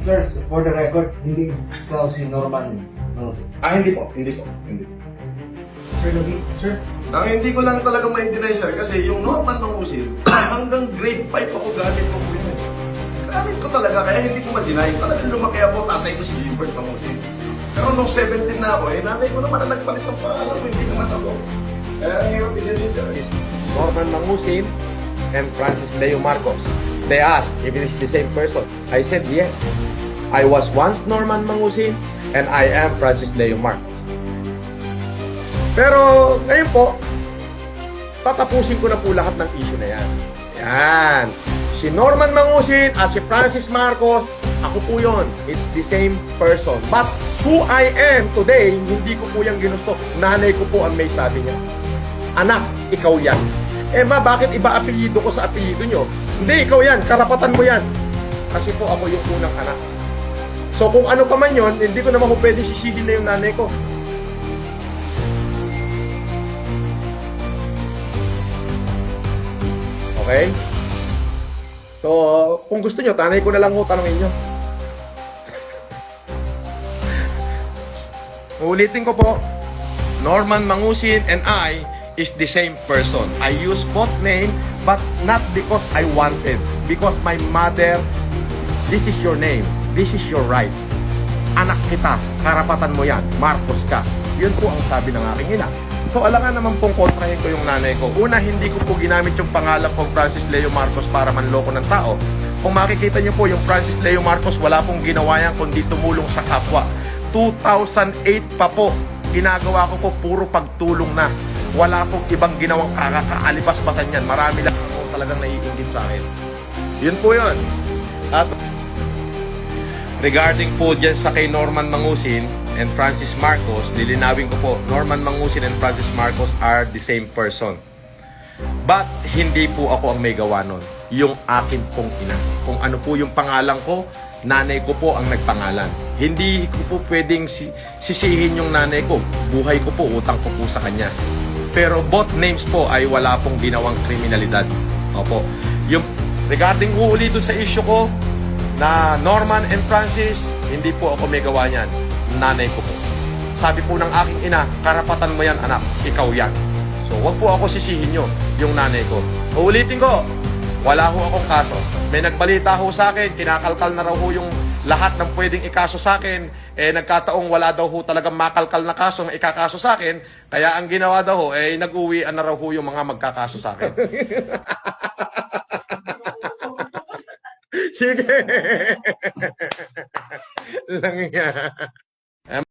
Sir, for the record, hindi ikaw si Norman Mangusin. Hindi po. Hindi po. Hindi po. Sir, Logi, sir, Ang hindi ko lang talaga maintindihan, sir, kasi yung Norman Mangusin, hanggang grade 5 ako gamit ko po yun. Gamit ko talaga, kaya hindi ko ma-deny. Talagang lumaki ako, tasay ko si Gilbert Mangusin. Pero nung 17 na ako, nanay ko naman ang nagpalit ng pangalan ko, hindi naman ako. Kaya ang hirap din sir. Norman Mangusin and Francis Leo Marcos. They asked if it is the same person. I said yes. I was once Norman Mangusin and I am Francis Leo Marcos. Pero ngayon po, tatapusin ko na po lahat ng issue na yan. Yan. Si Norman Mangusin at si Francis Marcos, ako po yun. It's the same person. But who I am today, hindi ko po yung ginusto. Nanay ko po ang may sabi niya. Anak, ikaw yan. Ma, bakit iba apelyido ko sa apelyido nyo? Hindi, ikaw yan. Karapatan mo yan. Kasi po ako yung unang anak. So kung ano pa man yun, hindi ko naman po pwede sisihin na yung nanay ko. Okay? So, kung gusto nyo, tanay ko na lang ho, tanongin nyo. Ulitin ko po, Norman Mangusin and I is the same person. I use both name, but not because I wanted. Because my mother, this is your name, this is your right. Anak kita, karapatan mo yan, Marcos ka. Yun po ang sabi ng aking ina. So alangan naman pong kontrahin ko yung nanay ko. Una, hindi ko po ginamit yung pangalan kong Francis Leo Marcos para manloko ng tao. Kung makikita nyo po, yung Francis Leo Marcos, wala pong ginawa yan kundi tumulong sa kapwa. 2008 pa po, ginagawa ko po puro pagtulong na. Wala pong ibang ginawang kakaalibas-basan yan. Marami lang po talagang naiinggit sa akin. Yun po yun. At regarding po dyan sa kay Norman Mangusin and Francis Marcos, lilinawin ko po, Norman Mangusin and Francis Marcos are the same person. But hindi po ako ang may gawa nun. Yung akin pong ina. Kung ano po yung pangalan ko, nanay ko po ang nagpangalan. Hindi ko po pwedeng sisihin yung nanay ko. Buhay ko po, utang ko po sa kanya. Pero both names po ay wala pong ginawang kriminalidad. Opo. Yung regarding uuli doon sa issue ko na Norman and Francis, hindi po ako may gawa niyan. Nanay ko po. Sabi po ng aking ina, karapatan mo yan anak, ikaw yan. So wag po ako sisihin nyo, yung nanay ko. Uulitin ko, wala ho akong kaso. May nagbalita ho sa akin, kinakalkal na raw ho yung lahat ng pwedeng ikaso sa akin. Nagkataong wala daw ho talagang makalkal na kaso na ikakaso sa akin. Kaya ang ginawa daw ho, nag-uwian na raw ho yung mga magkakaso sa akin. Sige. Lang yan.